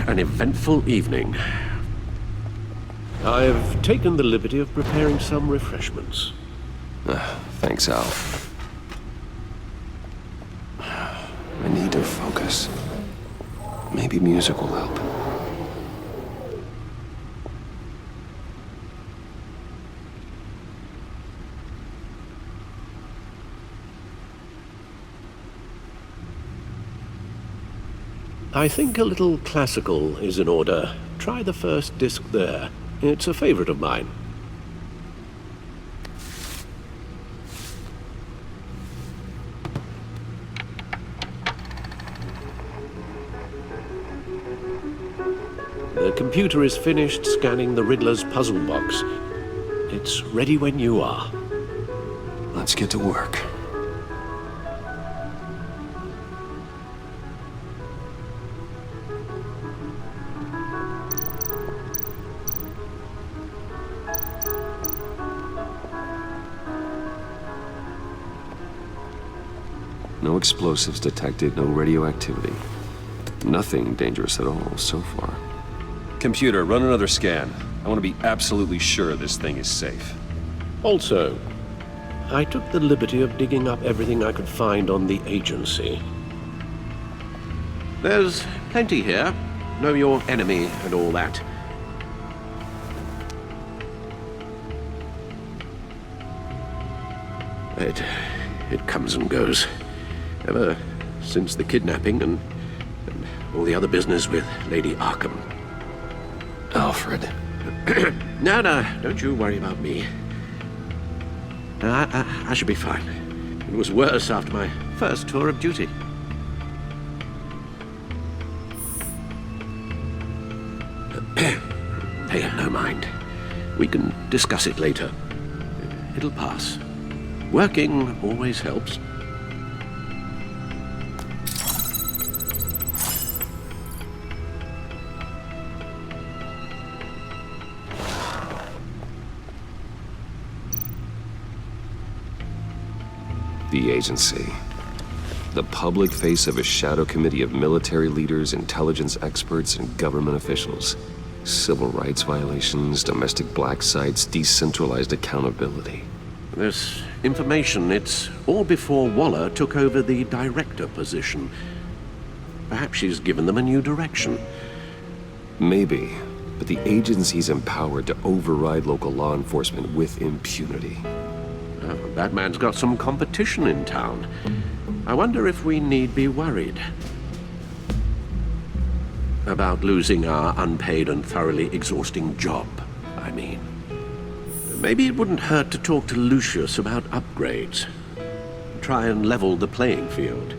an eventful evening. I've taken the liberty of preparing some refreshments. Thanks, Al. I need to focus. Maybe music will help. I think a little classical is in order. Try the first disc there. It's a favorite of mine. The computer is finished scanning the Riddler's puzzle box. It's ready when you are. Let's get to work. No explosives detected, no radioactivity. Nothing dangerous at all so far. Computer, run another scan. I want to be absolutely sure this thing is safe. Also, I took the liberty of digging up everything I could find on the agency. There's plenty here. Know your enemy and all that. It comes and goes. Ever since the kidnapping and all the other business with Lady Arkham. Alfred. No, don't you worry about me. I should be fine. It was worse after my first tour of duty. Hey, no mind. We can discuss it later. It'll pass. Working always helps. The agency. The public face of a shadow committee of military leaders, intelligence experts, and government officials. Civil rights violations, domestic black sites, decentralized accountability. This information, it's all before Waller took over the director position. Perhaps she's given them a new direction. Maybe, but the agency's empowered to override local law enforcement with impunity. Batman's got some competition in town. I wonder if we need be worried about losing our unpaid and thoroughly exhausting job, I mean. Maybe it wouldn't hurt to talk to Lucius about upgrades. Try and level the playing field.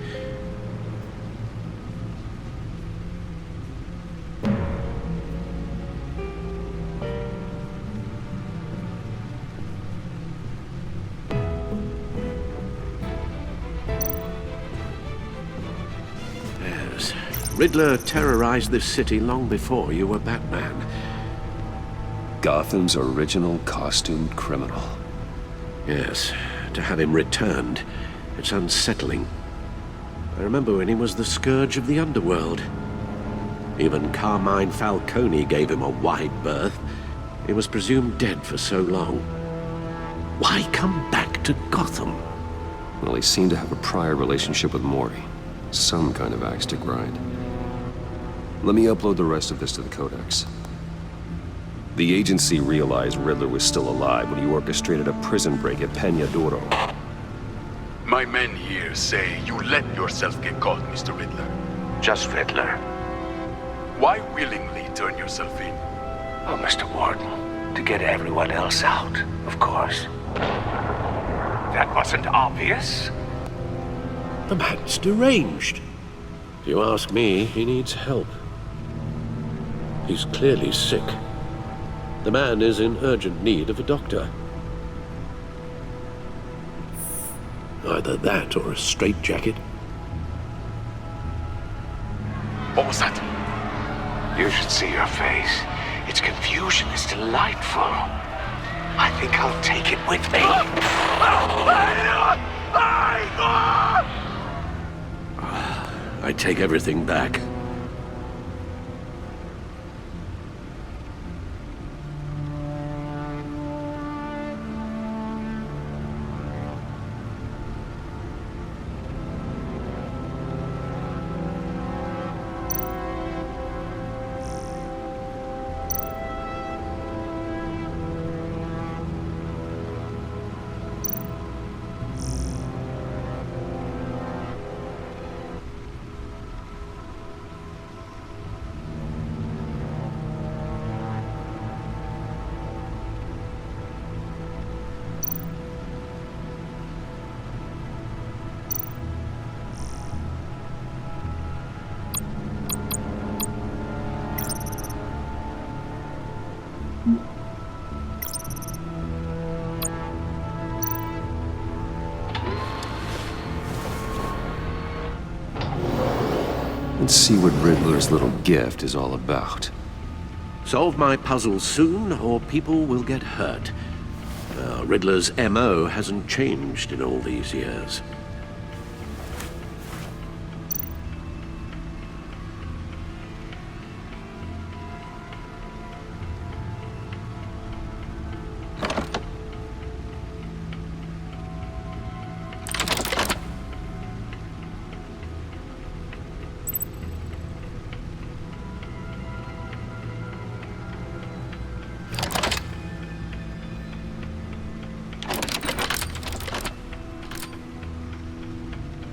Riddler terrorized this city long before you were Batman. Gotham's original costumed criminal. Yes, to have him returned, it's unsettling. I remember when he was the scourge of the underworld. Even Carmine Falcone gave him a wide berth. He was presumed dead for so long. Why come back to Gotham? Well, he seemed to have a prior relationship with Mori. Some kind of axe to grind. Let me upload the rest of this to the Codex. The agency realized Riddler was still alive when he orchestrated a prison break at Peña Duro. My men here say you let yourself get caught, Mr. Riddler. Just Riddler. Why willingly turn yourself in? Oh, Mr. Warden, to get everyone else out, of course. That wasn't obvious. The man's deranged. If you ask me, he needs help. He's clearly sick. The man is in urgent need of a doctor. Either that or a straitjacket. What was that? You should see your face. Its confusion is delightful. I think I'll take it with me. I take everything back. Let's see what Riddler's little gift is all about. Solve my puzzle soon, or people will get hurt. Riddler's MO hasn't changed in all these years.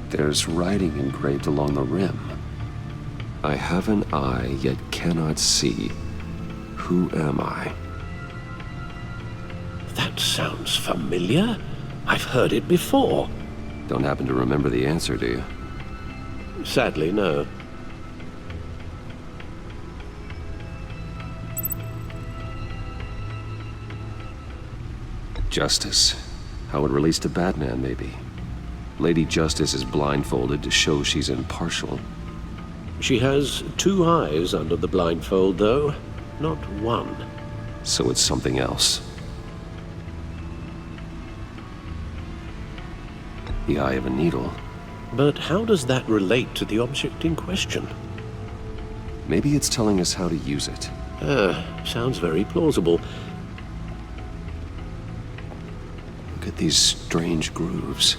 There's writing engraved along the rim. I have an eye, yet cannot see. Who am I? That sounds familiar. I've heard it before. Don't happen to remember the answer, do you? Sadly, no. Justice. How it relates to Batman, maybe. Lady Justice is blindfolded to show she's impartial. She has two eyes under the blindfold, though, not one. So it's something else. The eye of a needle. But how does that relate to the object in question? Maybe it's telling us how to use it. Sounds very plausible. Look at these strange grooves.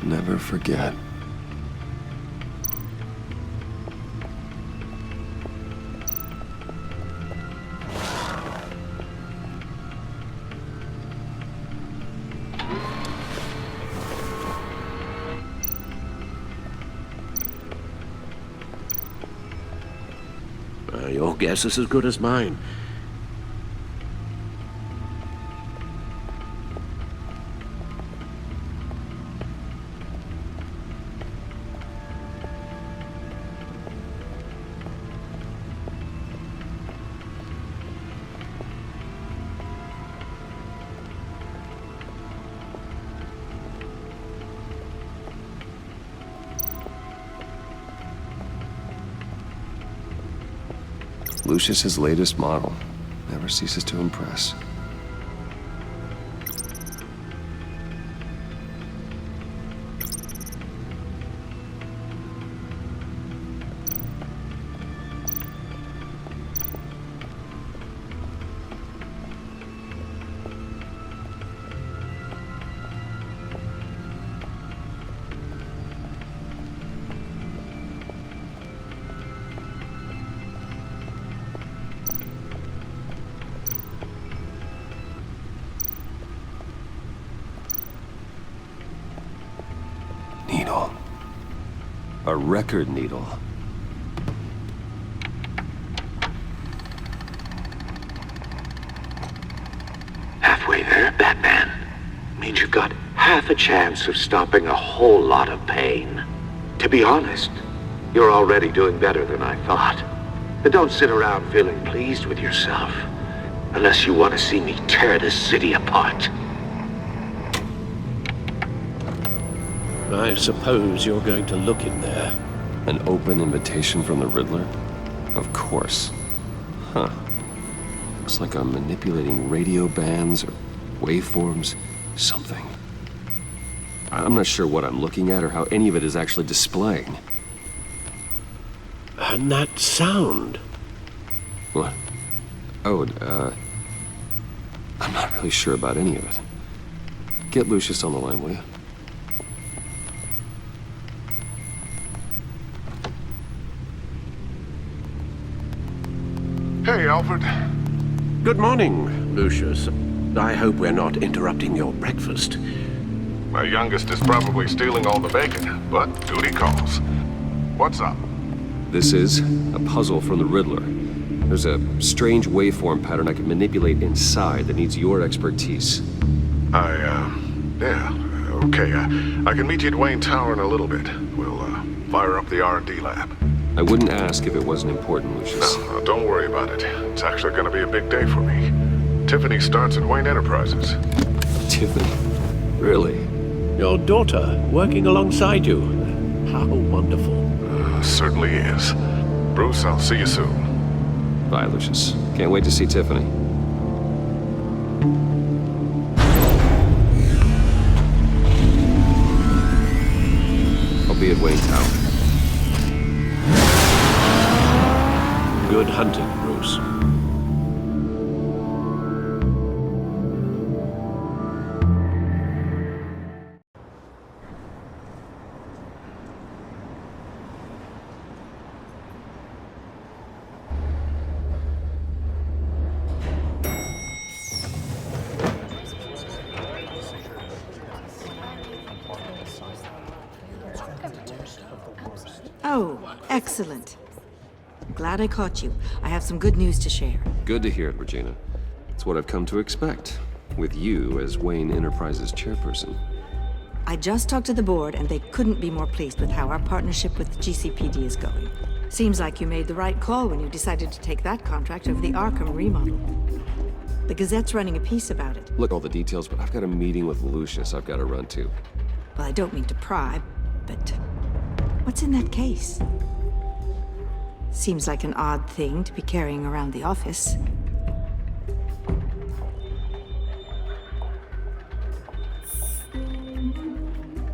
Never forget. Your guess is as good as mine. Lucius's latest model. Never ceases to impress. Needle. A record needle. Halfway there, Batman. Means you've got half a chance of stopping a whole lot of pain. To be honest, you're already doing better than I thought. But don't sit around feeling pleased with yourself. Unless you want to see me tear this city apart. I suppose you're going to look in there. An open invitation from the Riddler? Of course. Huh. Looks like I'm manipulating radio bands or waveforms. Something. I'm not sure what I'm looking at or how any of it is actually displaying. And that sound. What? Oh, I'm not really sure about any of it. Get Lucius on the line, will you? Hey, Alfred. Good morning, Lucius. I hope we're not interrupting your breakfast. My youngest is probably stealing all the bacon, but duty calls. What's up? This is a puzzle from the Riddler. There's a strange waveform pattern I can manipulate inside that needs your expertise. Yeah, okay. I can meet you at Wayne Tower in a little bit. We'll, fire up the R&D lab. I wouldn't ask if it wasn't important, Lucius. No, don't worry about it. It's actually gonna be a big day for me. Tiffany starts at Wayne Enterprises. Tiffany? Really? Your daughter, working alongside you. How wonderful. Certainly is. Bruce, I'll see you soon. Bye, Lucius. Can't wait to see Tiffany. I'll be at Wayne Tower. Good hunting, Bruce. Oh, excellent. Glad I caught you. I have some good news to share. Good to hear it, Regina. It's what I've come to expect, with you as Wayne Enterprises chairperson. I just talked to the board, and they couldn't be more pleased with how our partnership with GCPD is going. Seems like you made the right call when you decided to take that contract over the Arkham remodel. The Gazette's running a piece about it. Look, all the details, but I've got a meeting with Lucius I've got to run to. Well, I don't mean to pry, but what's in that case? Seems like an odd thing to be carrying around the office.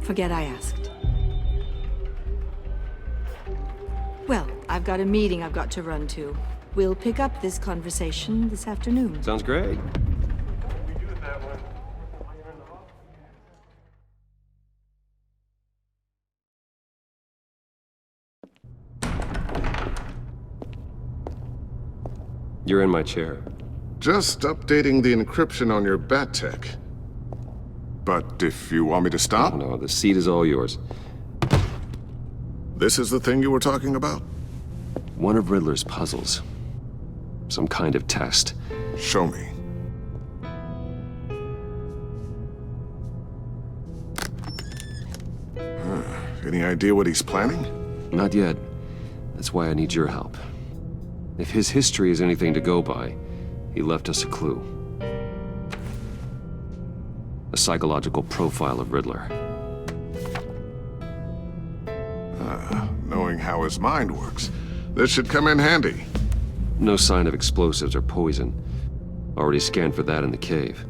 Forget I asked. Well, I've got a meeting I've got to run to. We'll pick up this conversation this afternoon. Sounds great. You're in my chair. Just updating the encryption on your bat tech. But if you want me to stop, No, the seat is all yours. this is the thing you were talking about? One of Riddler's puzzles. Some kind of test. Show me. Any idea what he's planning? Not yet. That's why I need your help. If his history is anything to go by, he left us a clue. A psychological profile of Riddler. Knowing how his mind works, this should come in handy. No sign of explosives or poison. Already scanned for that in the cave.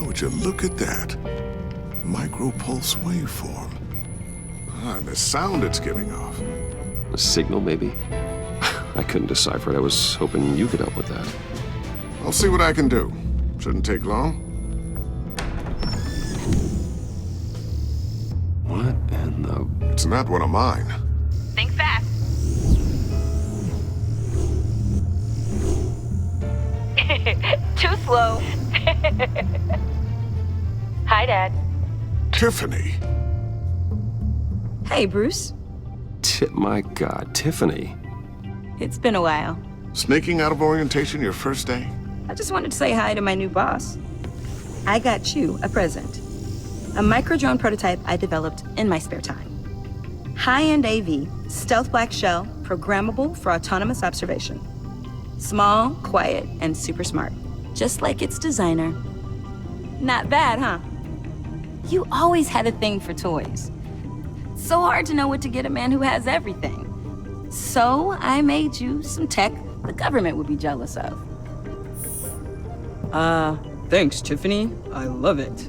Would you look at that? Micropulse waveform. And the sound it's giving off. A signal, maybe? I couldn't decipher it. I was hoping you could help with that. I'll see what I can do. Shouldn't take long. What in the... It's not one of mine. Think fast. Too slow. Hi, Dad. Tiffany. Hey, Bruce. My God, Tiffany. It's been a while. Sneaking out of orientation your first day? I just wanted to say hi to my new boss. I got you a present. A micro-drone prototype I developed in my spare time. High-end AV, stealth black shell, programmable for autonomous observation. Small, quiet, and super smart. Just like its designer. Not bad, huh? You always had a thing for toys. So hard to know what to get a man who has everything. So I made you some tech the government would be jealous of. Thanks, Tiffany. I love it.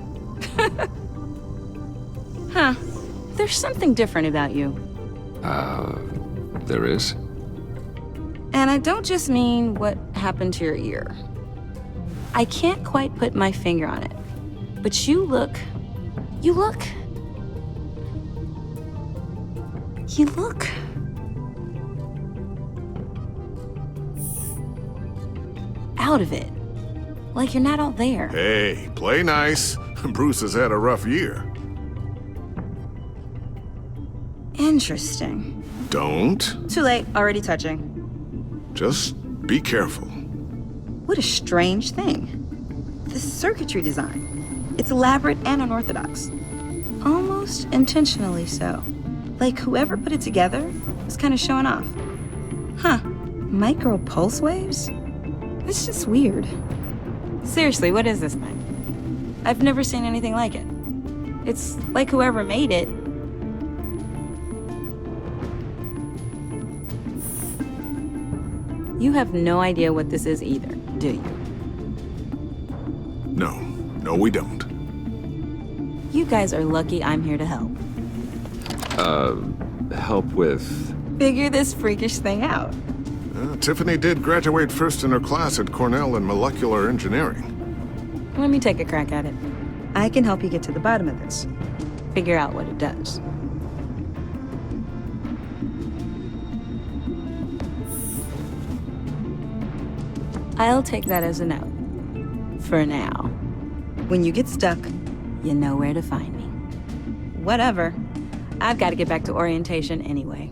Huh. There's something different about you. There is? And I don't just mean what happened to your ear. I can't quite put my finger on it. But you look out of it. Like you're not all there. Hey, play nice. Bruce has had a rough year. Interesting. Don't. Too late, already touching. Just be careful. What a strange thing. The circuitry design. It's elaborate and unorthodox. Almost intentionally so. Like whoever put it together was kind of showing off. Huh. Micro pulse waves? It's just weird. Seriously, what is this thing? I've never seen anything like it. It's like whoever made it. You have no idea what this is either, do you? No, we don't. You guys are lucky I'm here to help. Help with... Figure this freakish thing out. Tiffany did graduate first in her class at Cornell in molecular engineering. Let me take a crack at it. I can help you get to the bottom of this. Figure out what it does. I'll take that as a no. For now. When you get stuck, you know where to find me. Whatever. I've got to get back to orientation anyway.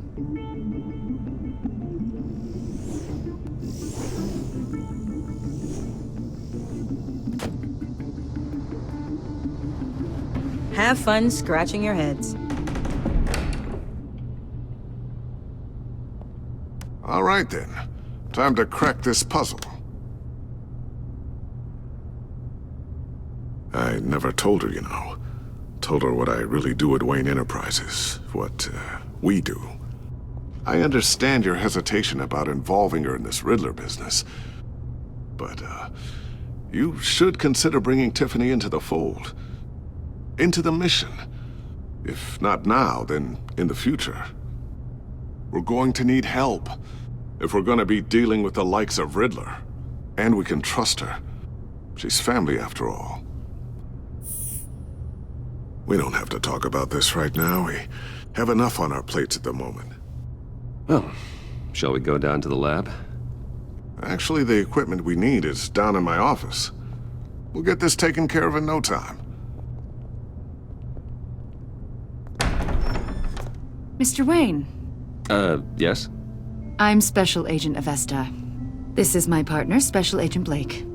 Have fun scratching your heads. All right then. Time to crack this puzzle. I never told her, you know. Told her what I really do at Wayne Enterprises. What, we do. I understand your hesitation about involving her in this Riddler business. But, you should consider bringing Tiffany into the fold. Into the mission. If not now, then in the future. We're going to need help. If we're gonna be dealing with the likes of Riddler. And we can trust her. She's family after all. We don't have to talk about this right now. We have enough on our plates at the moment. Well, shall we go down to the lab? Actually, the equipment we need is down in my office. We'll get this taken care of in no time. Mr. Wayne. Yes? I'm Special Agent Avesta. This is my partner, Special Agent Blake.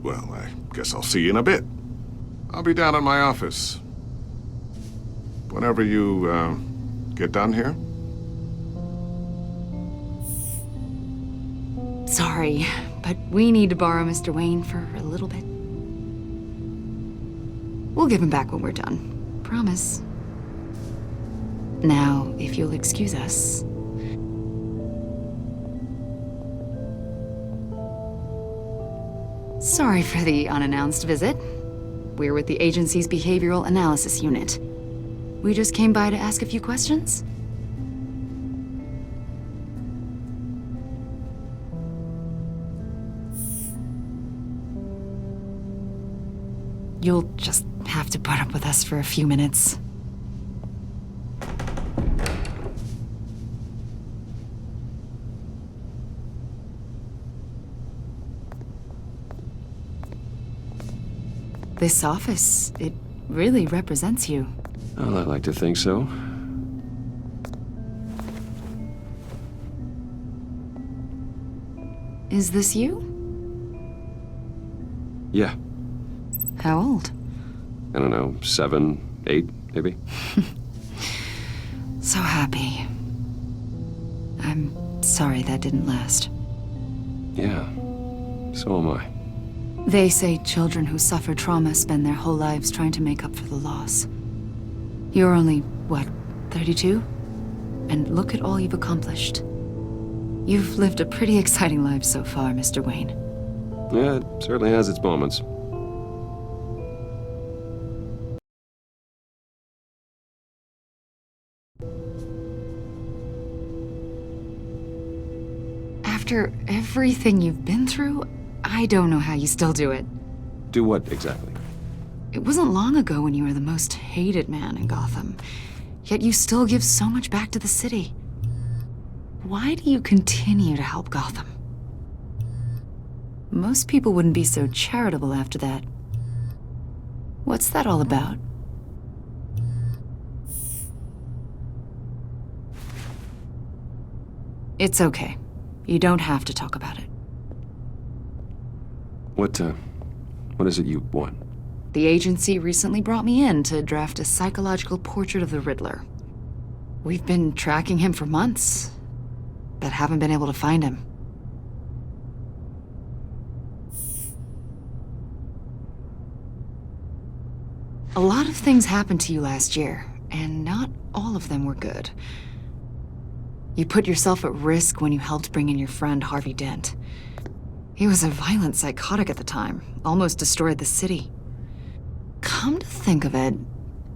Well, I guess I'll see you in a bit. I'll be down in my office. Whenever you, get done here. Sorry, but we need to borrow Mr. Wayne for a little bit. We'll give him back when we're done. Promise. Now, if you'll excuse us. Sorry for the unannounced visit. We're with the agency's Behavioral Analysis Unit. We just came by to ask a few questions. You'll just have to put up with us for a few minutes. This office, it really represents you. Well, I like to think so. Is this you? Yeah. How old? I don't know, 7, 8, maybe? So happy. I'm sorry that didn't last. Yeah, so am I. They say children who suffer trauma spend their whole lives trying to make up for the loss. You're only, what, 32? And look at all you've accomplished. You've lived a pretty exciting life so far, Mr. Wayne. Yeah, it certainly has its moments. After everything you've been through, I don't know how you still do it. Do what, exactly? It wasn't long ago when you were the most hated man in Gotham. Yet you still give so much back to the city. Why do you continue to help Gotham? Most people wouldn't be so charitable after that. What's that all about? It's okay. You don't have to talk about it. What is it you want? The agency recently brought me in to draft a psychological portrait of the Riddler. We've been tracking him for months, but haven't been able to find him. A lot of things happened to you last year, and not all of them were good. You put yourself at risk when you helped bring in your friend Harvey Dent. He was a violent psychotic at the time, almost destroyed the city. Come to think of it,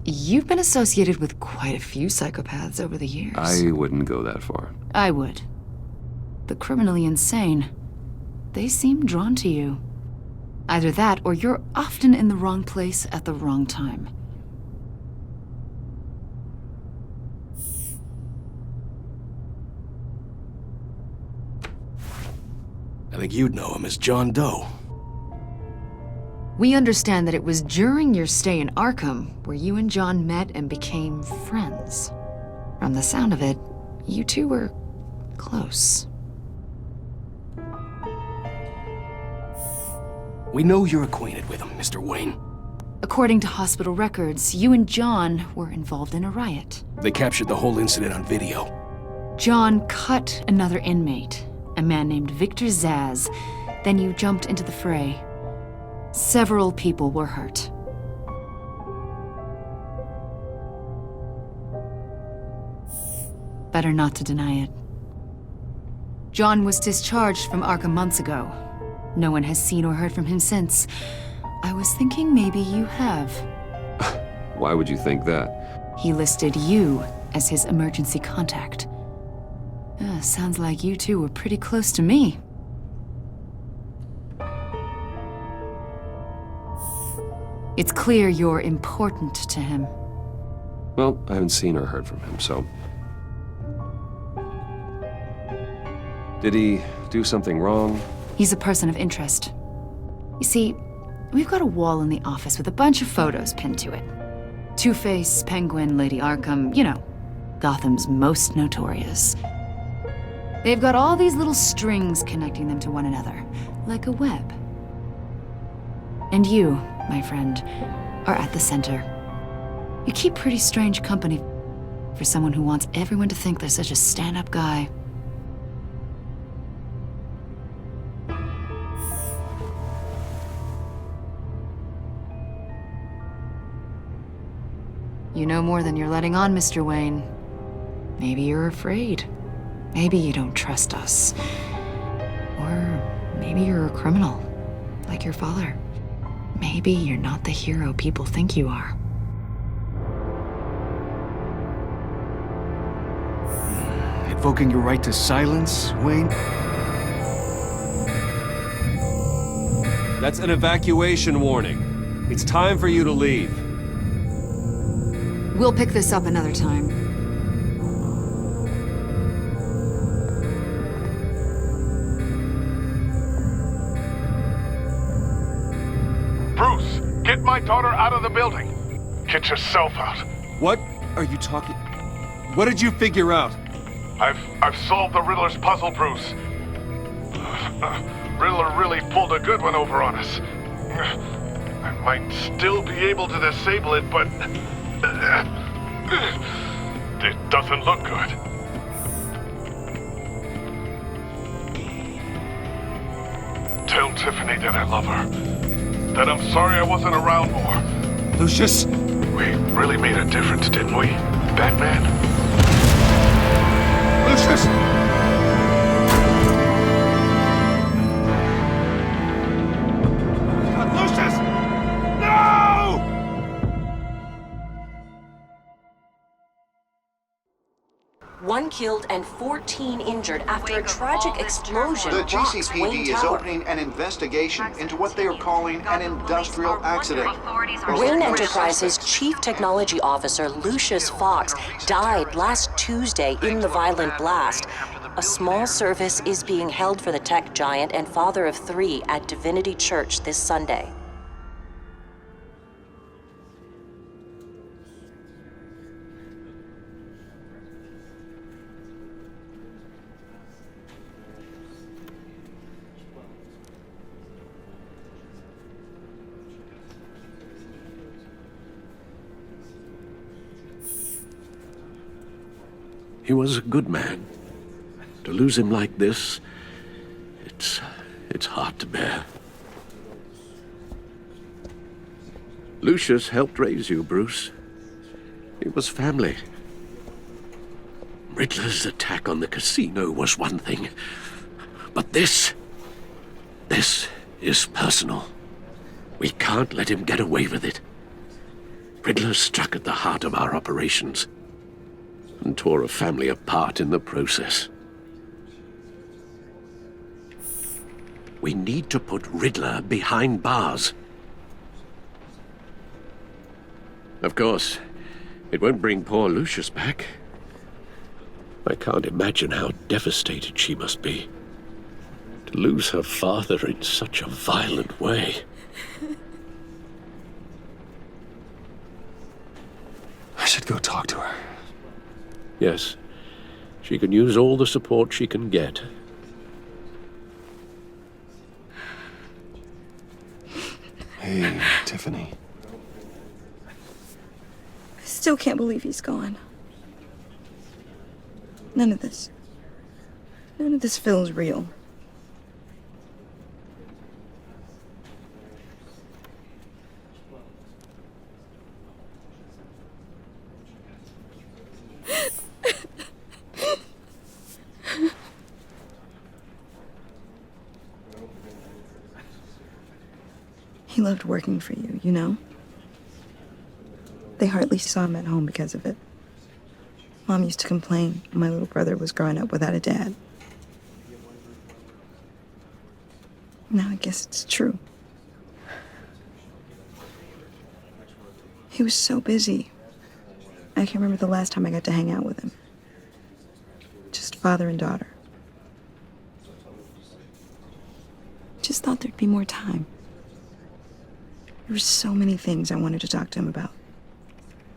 you've been associated with quite a few psychopaths over the years. I wouldn't go that far. I would. The criminally insane, they seem drawn to you. Either that, or you're often in the wrong place at the wrong time. I think you'd know him as John Doe. We understand that it was during your stay in Arkham where you and John met and became friends. From the sound of it, you two were close. We know you're acquainted with him, Mr. Wayne. According to hospital records, you and John were involved in a riot. They captured the whole incident on video. John cut another inmate, a man named Victor Zaz. Then you jumped into the fray. Several people were hurt. Better not to deny it. John was discharged from Arkham months ago. No one has seen or heard from him since. I was thinking maybe you have. Why would you think that? He listed you as his emergency contact. Sounds like you two were pretty close to me. It's clear you're important to him. Well, I haven't seen or heard from him, so... Did he do something wrong? He's a person of interest. You see, we've got a wall in the office with a bunch of photos pinned to it. Two-Face, Penguin, Lady Arkham, you know, Gotham's most notorious. They've got all these little strings connecting them to one another, like a web. And you, my friend, are at the center. You keep pretty strange company for someone who wants everyone to think they're such a stand-up guy. You know more than you're letting on, Mr. Wayne. Maybe you're afraid. Maybe you don't trust us. Or maybe you're a criminal, like your father. Maybe you're not the hero people think you are. Invoking your right to silence, Wayne? That's an evacuation warning. It's time for you to leave. We'll pick this up another time. Bruce, get my daughter out of the building. Get yourself out. What are you talking... What did you figure out? I've solved the Riddler's puzzle, Bruce. Riddler really pulled a good one over on us. I might still be able to disable it, but... it doesn't look good. Tell Tiffany that I love her. That I'm sorry I wasn't around more. Lucius! We really made a difference, didn't we, Batman? Lucius! Lucius! No! One killed and 14 injured after a tragic explosion The rocks Wayne GCPD is Tower. opening an investigation into what they are calling an industrial accident. Wayne Enterprises' chief technology officer, Lucius Fox, died last Tuesday in the violent blast. A small service is being held for the tech giant and father of 3 at Divinity Church this Sunday. He was a good man. To lose him like this, it's hard to bear. Lucius helped raise you, Bruce. It was family. Riddler's attack on the casino was one thing, but this is personal. We can't let him get away with it. Riddler struck at the heart of our operations and tore a family apart in the process. We need to put Riddler behind bars. Of course, it won't bring poor Lucius back. I can't imagine how devastated she must be to lose her father in such a violent way. I should go talk to her. Yes, she can use all the support she can get. Hey, Tiffany. I still can't believe he's gone. None of this feels real. He loved working for you, you know? They hardly saw him at home because of it. Mom used to complain my little brother was growing up without a dad. Now I guess it's true. He was so busy. I can't remember the last time I got to hang out with him. Just father and daughter. Just thought there'd be more time. There were so many things I wanted to talk to him about.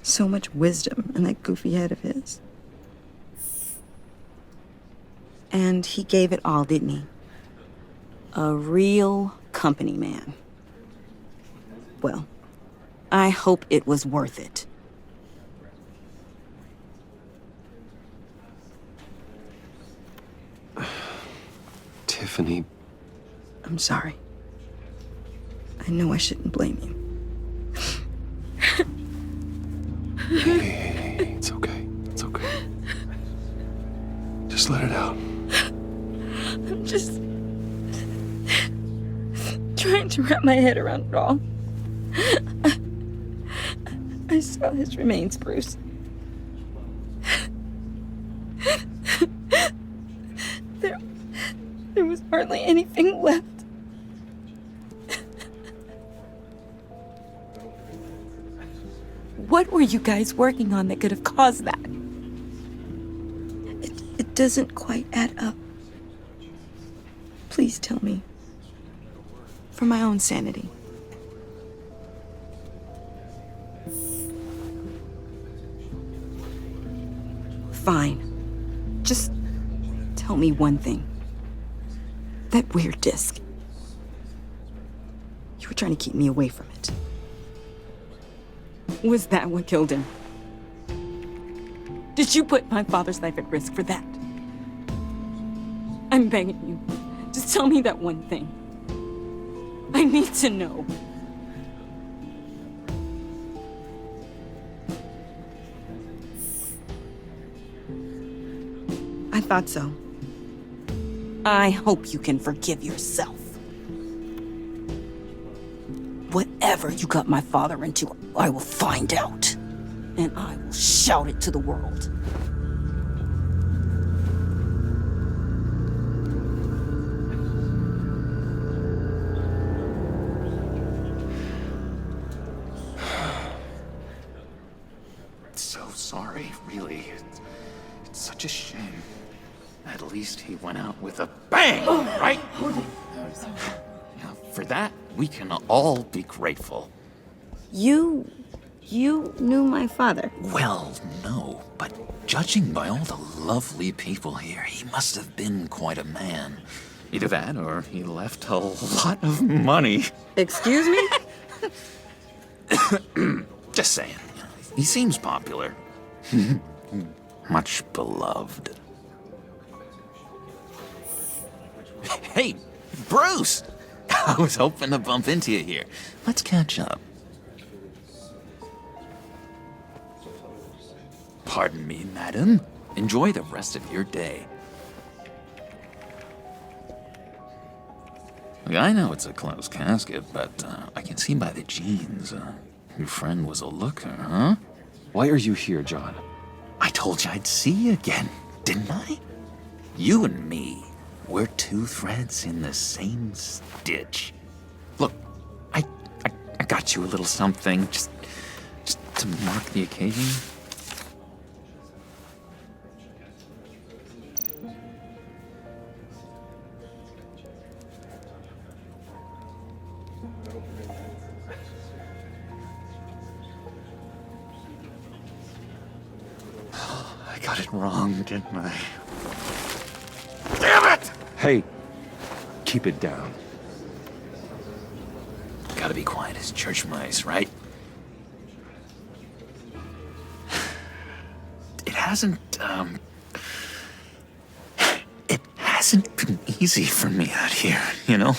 So much wisdom in that goofy head of his. And he gave it all, didn't he? A real company man. Well, I hope it was worth it. Tiffany. I'm sorry. I know I shouldn't blame you. Hey, it's okay. It's okay. Just let it out. I'm just trying to wrap my head around it all. I saw his remains, Bruce. There was hardly anything left. What were you guys working on that could have caused that? It doesn't quite add up. Please tell me. For my own sanity. Fine. Just tell me one thing. That weird disc. You were trying to keep me away from it. Was that what killed him? Did you put my father's life at risk for that? I'm begging you. Just tell me that one thing. I need to know. I thought so. I hope you can forgive yourself. Whatever you got my father into, I will find out. And I will shout it to the world. So sorry, really. It's such a shame. At least he went out with a bang, right? Now, for that, we can all be grateful. You knew my father? Well, no, but judging by all the lovely people here, he must have been quite a man. Either that, or he left a lot of money. Excuse me? Just saying. He seems popular. much beloved. Hey, Bruce! I was hoping to bump into you here. Let's catch up. Pardon me, madam. Enjoy the rest of your day. Look, I know it's a closed casket, but I can see by the jeans. Your friend was a looker, huh? Why are you here, John? I told you I'd see you again, didn't I? You and me, we're two threads in the same stitch. Look, I got you a little something, just to mark the occasion. I got it wrong, didn't I? Damn it! Hey, keep it down. Gotta be quiet as church mice, right? It hasn't been easy for me out here, you know?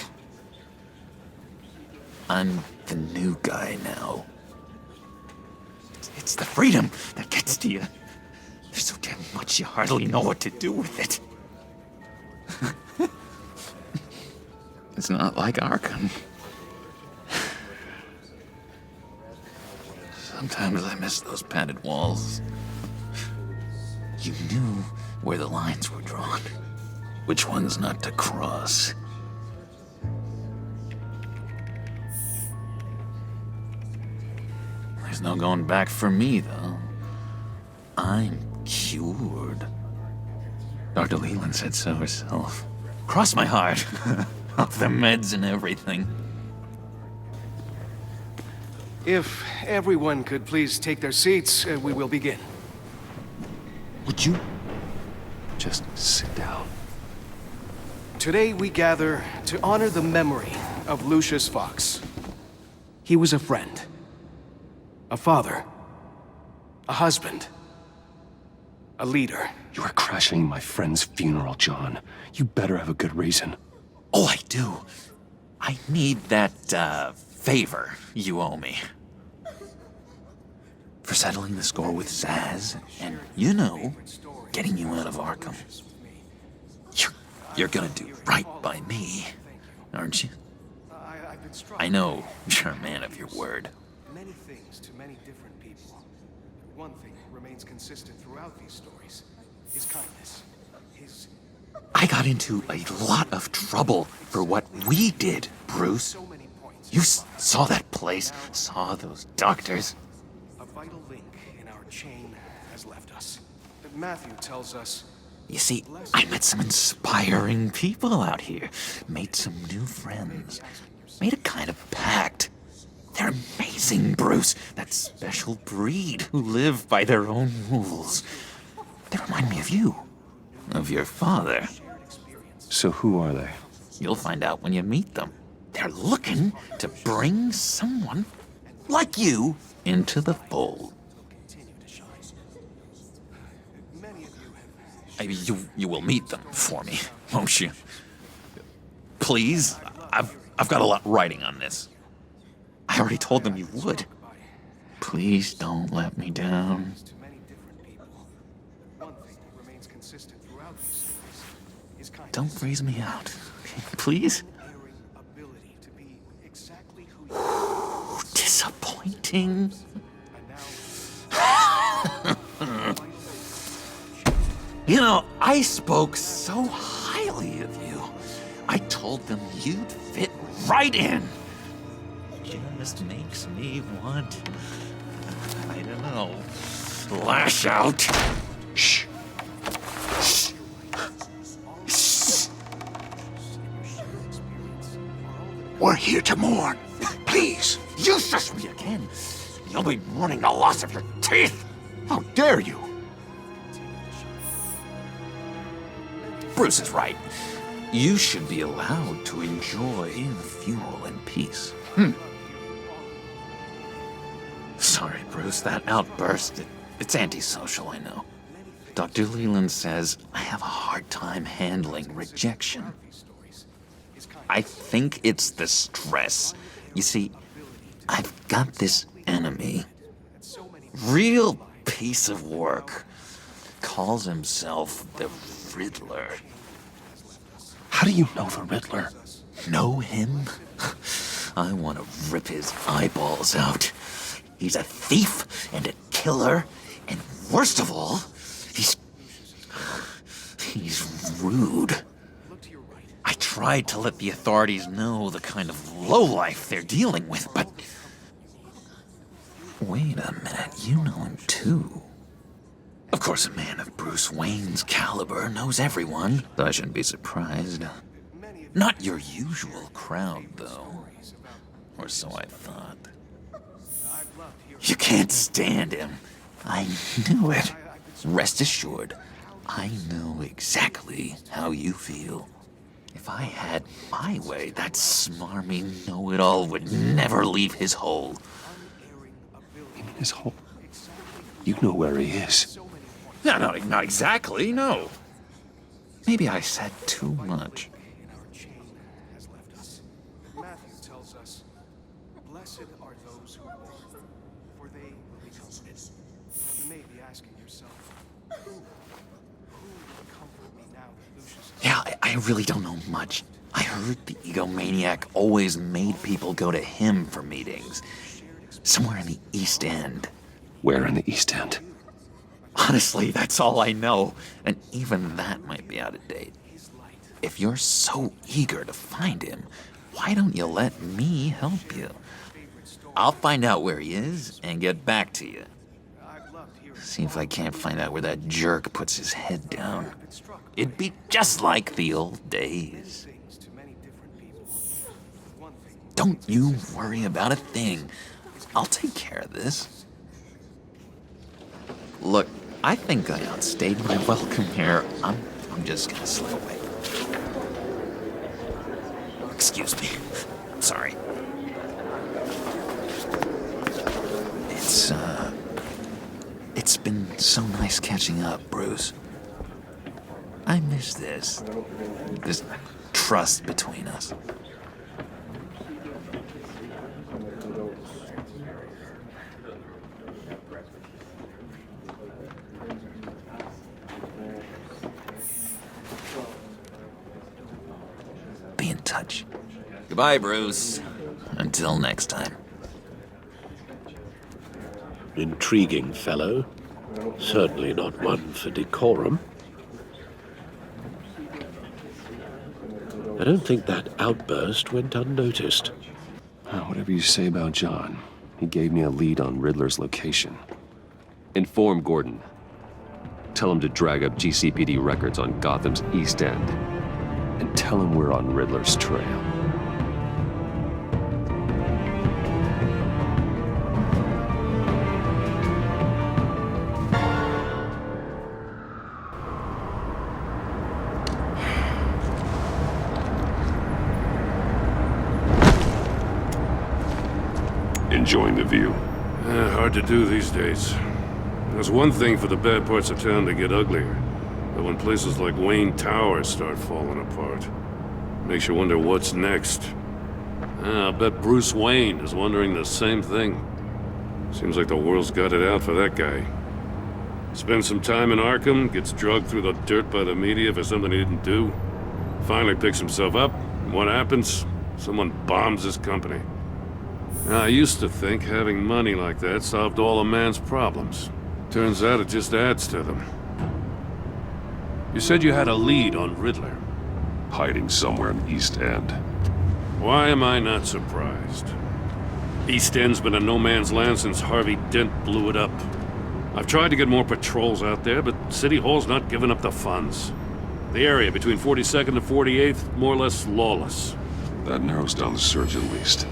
I'm the new guy now. It's the freedom that gets to you. There's so damn much you hardly know what to do with it. It's not like Arkham. Sometimes I miss those padded walls. You knew where the lines were drawn, which ones not to cross. There's no going back for me, though. I'm cured. Dr. Leland said so herself. Cross my heart. Off the meds and everything. If everyone could please take their seats, we will begin. Would you just sit down? Today we gather to honor the memory of Lucius Fox. He was a friend, a father, a husband, a leader. You are crashing my friend's funeral, John. You better have a good reason. Oh, I do. I need that, favor you owe me. For settling the score with Zaz, and, you know, getting you out of Arkham. You're gonna do right by me, aren't you? I know you're a man of your word. Many things to many different people. One thing remains consistent throughout these stories. His kindness. I got into a lot of trouble for what we did, Bruce. You saw that place, saw those doctors. A vital link in our chain has left us. But Matthew tells us... You see, I met some inspiring people out here. Made some new friends. Made a kind of pact. They're amazing, Bruce. That special breed who live by their own rules. They remind me of you. Of your father. So who are they? You'll find out when you meet them. They're looking to bring someone like you into the fold. You will meet them for me, won't you? Please? I've got a lot writing on this. I already told them you would. Please don't let me down. Don't freeze me out, okay? Please? Disappointing. You know, I spoke so highly of you. I told them you'd fit right in. Just makes me want, I don't know, lash out. Shh. Shh. Shh. We're here to mourn. Please, you shush me again. You'll be mourning the loss of your teeth. How dare you? Bruce is right. You should be allowed to enjoy the funeral in peace. Sorry, Bruce, that outburst, it's antisocial, I know. Dr. Leland says I have a hard time handling rejection. I think it's the stress. You see, I've got this enemy. Real piece of work. Calls himself the Riddler. How do you know the Riddler? Know him? I want to rip his eyeballs out. He's a thief and a killer, and worst of all, he's rude. I tried to let the authorities know the kind of lowlife they're dealing with, but... Wait a minute, you know him too. Of course, a man of Bruce Wayne's caliber knows everyone, so I shouldn't be surprised. Not your usual crowd, though. Or so I thought. You can't stand him. I knew it. Rest assured, I know exactly how you feel. If I had my way, that smarmy know-it-all would never leave his hole. You mean his hole? You know where he is. No, not exactly, no. Maybe I said too much. Matthew tells us, "Blessed are those who mourn, for they will be comforted." You may be asking yourself, who will comfort me now that Lucius... Yeah, I really don't know much. I heard the egomaniac always made people go to him for meetings. Somewhere in the East End. Where in the East End? Honestly, that's all I know, and even that might be out of date. If you're so eager to find him, why don't you let me help you? I'll find out where he is and get back to you. See if I can't find out where that jerk puts his head down. It'd be just like the old days. Don't you worry about a thing. I'll take care of this. Look, I think I outstayed my welcome here. I'm just gonna slip away. Excuse me. Sorry. It's been so nice catching up, Bruce. I miss this trust between us. Be in touch. Goodbye, Bruce. Until next time. Intriguing fellow. Certainly not one for decorum. I don't think that outburst went unnoticed. Whatever you say about John, he gave me a lead on Riddler's location. Inform Gordon. Tell him to drag up GCPD records on Gotham's East End. And tell him we're on Riddler's trail. Enjoying the view. Hard to do these days. There's one thing for the bad parts of town to get uglier. But when places like Wayne Tower start falling apart, makes you wonder what's next. I'll bet Bruce Wayne is wondering the same thing. Seems like the world's got it out for that guy. Spends some time in Arkham, gets drugged through the dirt by the media for something he didn't do. Finally picks himself up, and what happens? Someone bombs his company. Now, I used to think having money like that solved all a man's problems. Turns out it just adds to them. You said you had a lead on Riddler. Hiding somewhere in the East End. Why am I not surprised? East End's been a no-man's land since Harvey Dent blew it up. I've tried to get more patrols out there, but City Hall's not giving up the funds. The area between 42nd and 48th, more or less lawless. That narrows down the search at least.